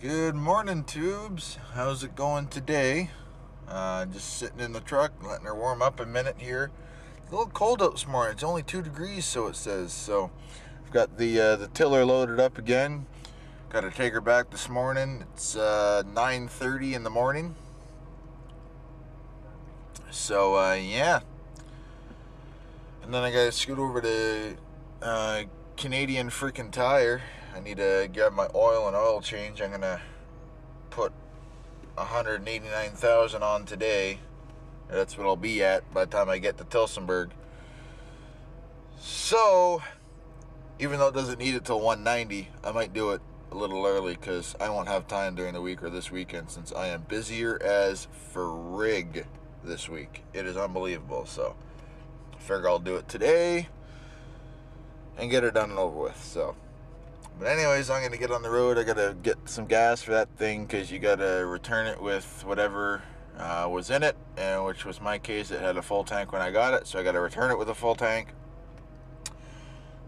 Good morning, tubes. How's it going today? Just sitting in the truck, letting her warm up a minute here. It's a little cold out this morning. It's only 2 degrees, so it says. So I've got the tiller loaded up again. Got to take her back this morning. It's 9:30 in the morning. So yeah, and then I got to scoot over to Canadian freaking Tire. I need to grab my oil and oil change. I'm gonna put 189,000 on today. That's what I'll be at by the time I get to Tillsonburg. So even though it doesn't need it till 190, I might do it a little early because I won't have time during the week or this weekend since I am busier as frig this week. It is unbelievable. So I figure I'll do it today and get it done and over with. So but anyways, I'm going to get on the road. I got to get some gas for that thing because you got to return it with whatever was in it, and which was my case. It had a full tank when I got it, so I got to return it with a full tank.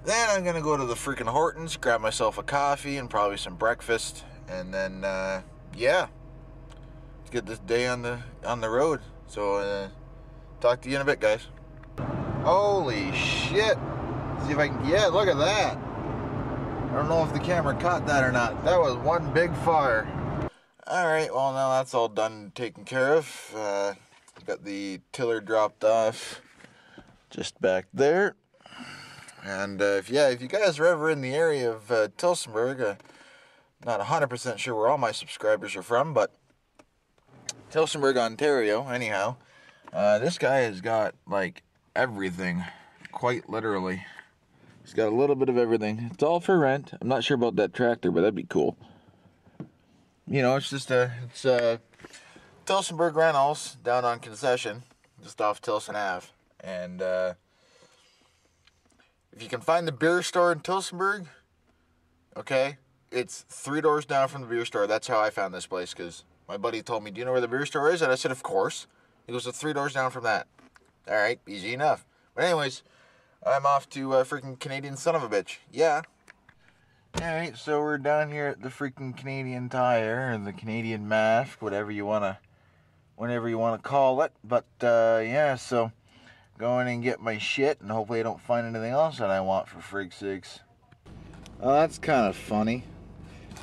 Then I'm going to go to the freaking Hortons, grab myself a coffee and probably some breakfast, and then, yeah, let's get this day on the road. So, talk to you in a bit, guys. Holy shit. See if I can, yeah, look at that. I don't know if the camera caught that or not. That was one big fire. Alright, well now that's all done and taken care of. Got the tiller dropped off just back there. And if you guys are ever in the area of Tillsonburg, not 100% sure where all my subscribers are from, but Tillsonburg, Ontario, anyhow. This guy has got like everything, quite literally. He's got a little bit of everything. It's all for rent. I'm not sure about that tractor, but that'd be cool. You know, it's Tillsonburg Rentals down on Concession, just off Tilson Ave. And if you can find the beer store in Tillsonburg, okay, it's 3 doors down from the beer store. That's how I found this place, because my buddy told me, do you know where the beer store is? And I said, of course. He goes, it's 3 doors down from that. All right, easy enough. But anyways, I'm off to freaking Canadian son of a bitch. Yeah. Alright, so we're down here at the freaking Canadian Tire, or the Canadian Mask, whatever you wanna call it. But yeah, so going and get my shit, and hopefully I don't find anything else that I want for frig's sakes. Oh, that's kind of funny.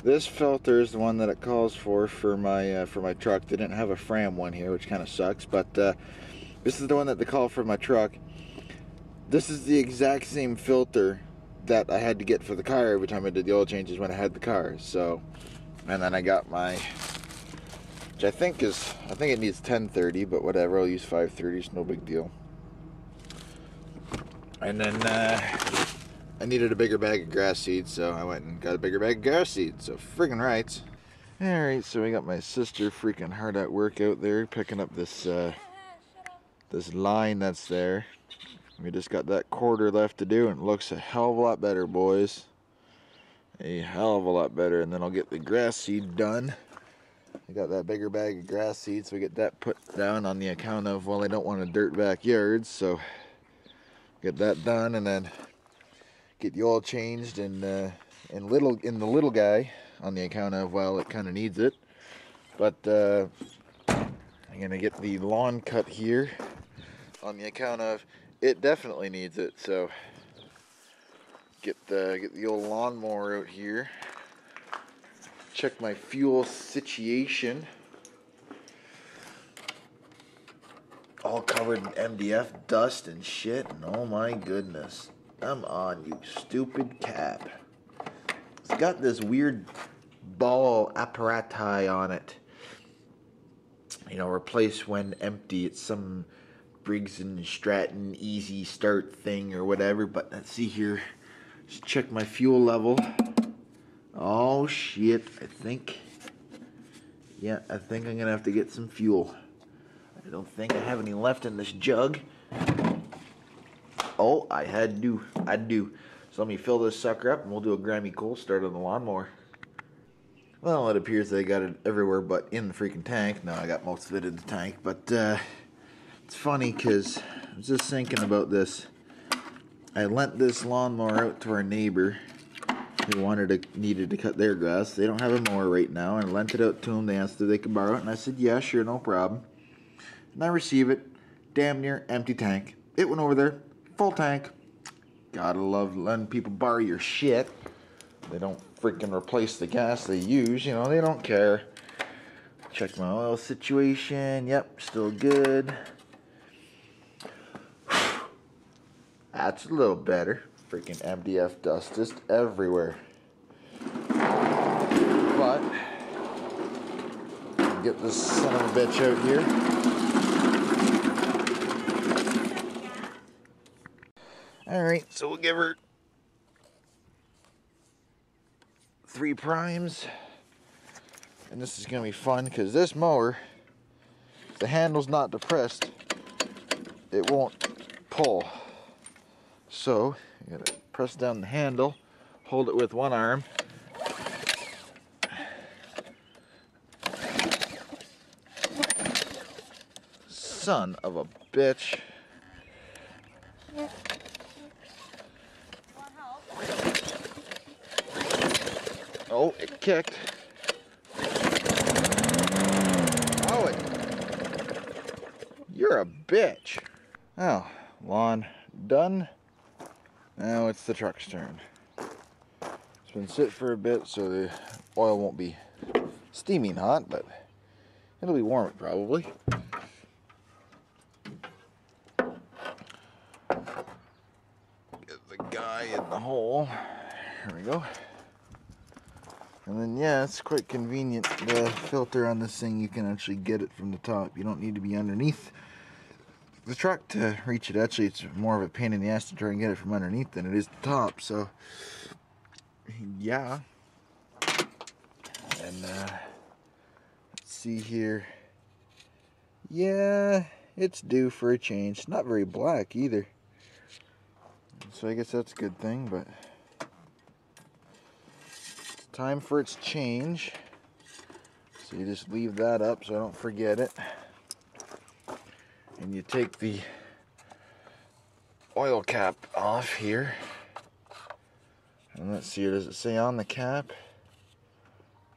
This filter is the one that it calls for my truck. They didn't have a Fram one here, which kind of sucks. But this is the one that they call for my truck. This is the exact same filter that I had to get for the car every time I did the oil changes when I had the car. So, and then I got my, which I think it needs 1030, but whatever, I'll use 530, it's no big deal. And then I needed a bigger bag of grass seeds, so I went and got a bigger bag of grass seeds. So friggin' right. Alright, so we got my sister freaking hard at work out there picking up this this line that's there. We just got that quarter left to do, and it looks a hell of a lot better, boys. A hell of a lot better. And then I'll get the grass seed done. I got that bigger bag of grass seed, so we get that put down on the account of, well, I don't want a dirt backyard, so get that done, and then get the oil changed in the little guy on the account of, well, it kind of needs it. But I'm gonna get the lawn cut here on the account of, it definitely needs it. So get the old lawnmower out here. Check my fuel situation. All covered in MDF dust and shit, and oh my goodness. Come on, you stupid cap. It's got this weird ball apparati on it. You know, replace when empty. It's some Briggs and Stratton easy start thing or whatever. But let's see here. Just check my fuel level. Oh shit, I think I'm gonna have to get some fuel. I don't think I have any left in this jug. Oh, I do. So let me fill this sucker up and we'll do a Grammy cold start on the lawnmower. Well, it appears they got it everywhere but in the freaking tank. No, I got most of it in the tank, but it's funny because I was just thinking about this. I lent this lawnmower out to our neighbor needed to cut their grass. They don't have a mower right now, and I lent it out to them. They asked if they could borrow it, and I said, yeah, sure, no problem. And I receive it, damn near empty tank. It went over there, full tank. Gotta love letting people borrow your shit. They don't freaking replace the gas they use, you know, they don't care. Check my oil situation, yep, still good. That's a little better. Freaking MDF dust just everywhere. But, get this son of a bitch out here. Alright, so we'll give her 3 primes. And this is going to be fun because this mower, if the handle's not depressed, it won't pull. So, you gotta press down the handle, hold it with one arm. Son of a bitch. Oh, it kicked. Oh, you're a bitch. Oh, lawn done. Now it's the truck's turn. It's been sit for a bit so the oil won't be steaming hot, but it'll be warm probably. Get the guy in the hole. Here we go. And then, yeah, it's quite convenient. The filter on this thing, you can actually get it from the top. You don't need to be underneath the truck to reach it. Actually, it's more of a pain in the ass to try and get it from underneath than it is the top. So, yeah. And, let's see here. Yeah, it's due for a change. It's not very black either. So I guess that's a good thing, but it's time for its change. So you just leave that up so I don't forget it. And you take the oil cap off here. And let's see, does it say on the cap?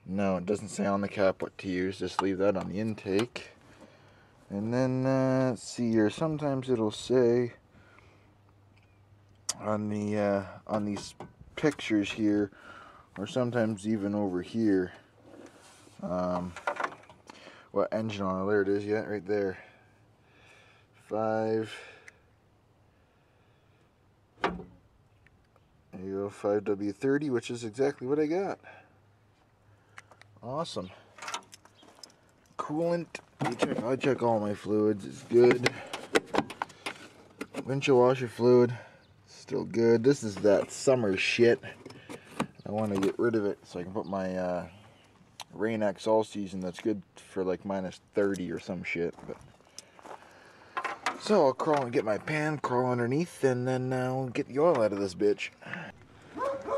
No, it doesn't say on the cap what to use. Just leave that on the intake. And then, let's see here. Sometimes it'll say on the on these pictures here, or sometimes even over here, what engine oil. There it is, yeah, right there. 5. There you go, 5W30, which is exactly what I got. Awesome. Coolant. I check all my fluids. It's good. Windshield washer fluid, still good. This is that summer shit. I want to get rid of it so I can put my Rain-X all season. That's good for like -30 or some shit. But so I'll crawl and get my pan, crawl underneath, and then I'll get the oil out of this bitch.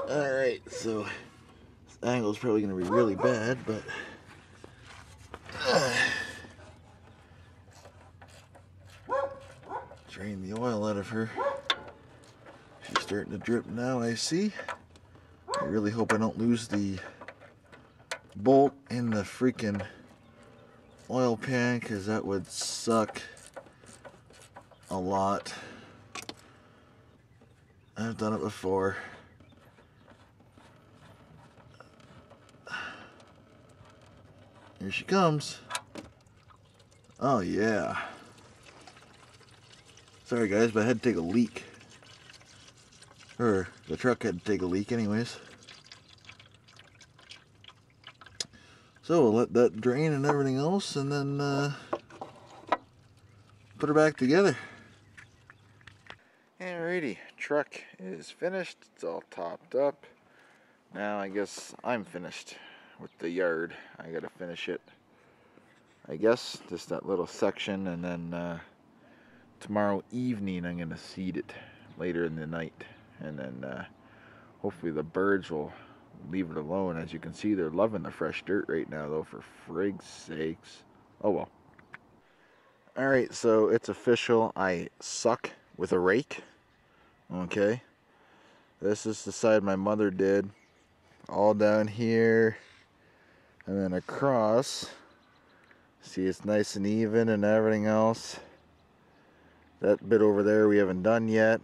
Alright, so this angle is probably going to be really bad, but drain the oil out of her. She's starting to drip now, I see. I really hope I don't lose the bolt in the freaking oil pan, because that would suck a lot. I've done it before. Here she comes. Oh yeah. Sorry guys, but I had to take a leak. Or the truck had to take a leak anyways. So we'll let that drain and everything else, and then put her back together. Alrighty, truck is finished. It's all topped up. Now I guess I'm finished with the yard. I gotta finish it, I guess, just that little section, and then tomorrow evening I'm gonna seed it later in the night, and then hopefully the birds will leave it alone. As you can see, they're loving the fresh dirt right now though, for frig's sakes. Oh well. Alright, so it's official. I suck with a rake. Okay. This is the side my mother did. all down here and then across. See, it's nice and even and everything else. That bit over there we haven't done yet,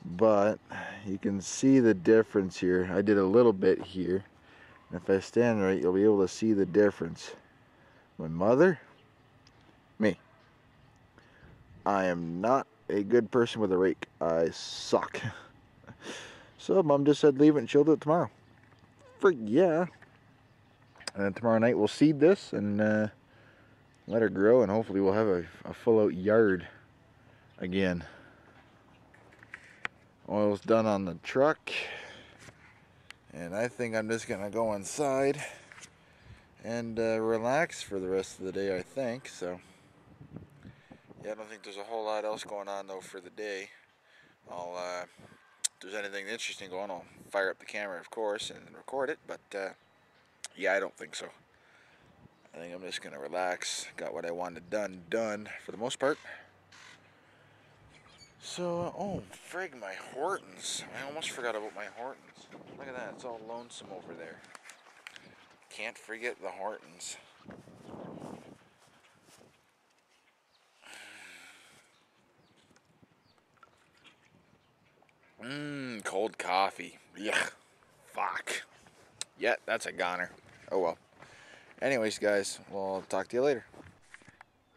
but you can see the difference here. I did a little bit here, and if I stand right, you'll be able to see the difference. My mother, me. I am not a good person with a rake. I suck. So Mom just said leave it and she'll do it tomorrow. Frick yeah. And then tomorrow night we'll seed this and let her grow, and hopefully we'll have a full out yard again. Oil's done on the truck, and I think I'm just gonna go inside and relax for the rest of the day, I think. So yeah, I don't think there's a whole lot else going on though for the day. I'll if there's anything interesting going on, I'll fire up the camera, of course, and record it, but yeah, I don't think so. I think I'm just gonna relax. Got what I wanted done for the most part. So, oh, frig, my Hortons. I almost forgot about my Hortons. Look at that, it's all lonesome over there. Can't forget the Hortons. Cold coffee. Yuck. Fuck. Yeah, that's a goner. Oh well. Anyways, guys, well, I'll talk to you later.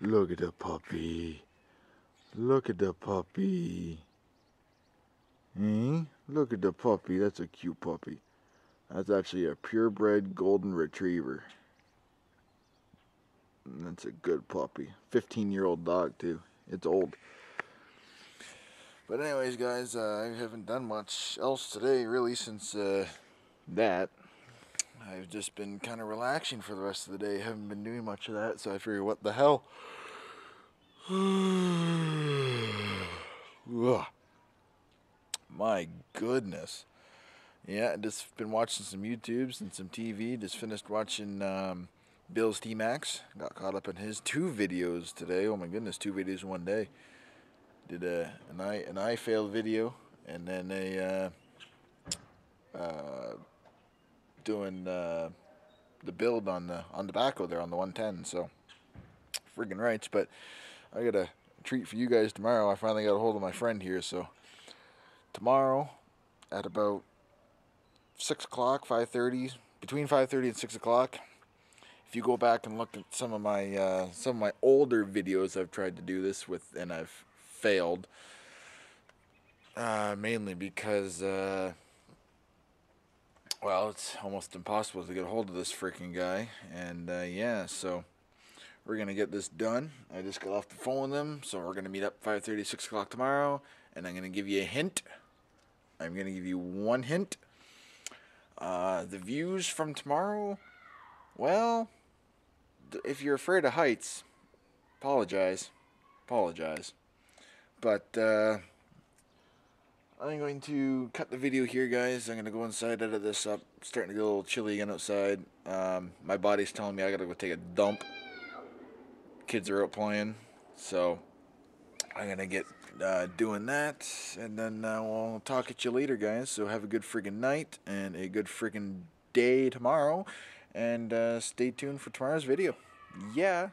Look at the puppy. Look at the puppy. Eh? Look at the puppy. That's a cute puppy. That's actually a purebred golden retriever. And that's a good puppy. 15-year-old dog, too. It's old. But anyways, guys, I haven't done much else today, really, since that. I've just been kind of relaxing for the rest of the day. Haven't been doing much of that, so I figure, what the hell? My goodness. Yeah, I just been watching some YouTubes and some TV. Just finished watching Bill's T-Max. Got caught up in his 2 videos today. Oh my goodness, 2 videos in one day. Did an eye fail video, and then doing the build on the backhoe there on the 110. So friggin' rights. But I got a treat for you guys tomorrow. I finally got a hold of my friend here, so tomorrow at about 6 o'clock, 5:30, between 5:30 and 6 o'clock. If you go back and look at some of my older videos, I've tried to do this with, and I've failed. Mainly because, well, it's almost impossible to get a hold of this freaking guy. And yeah, so we're gonna get this done. I just got off the phone with him, so we're gonna meet up 5:30, 6 o'clock tomorrow. And I'm gonna give you a hint. I'm gonna give you one hint. The views from tomorrow, well, if you're afraid of heights, apologize. But I'm going to cut the video here, guys. I'm going to go inside, edit this up. It's starting to get a little chilly again outside. My body's telling me I got to go take a dump. Kids are out playing, so I'm going to get doing that. And then we'll talk at you later, guys. So have a good friggin' night and a good friggin' day tomorrow. And stay tuned for tomorrow's video. Yeah.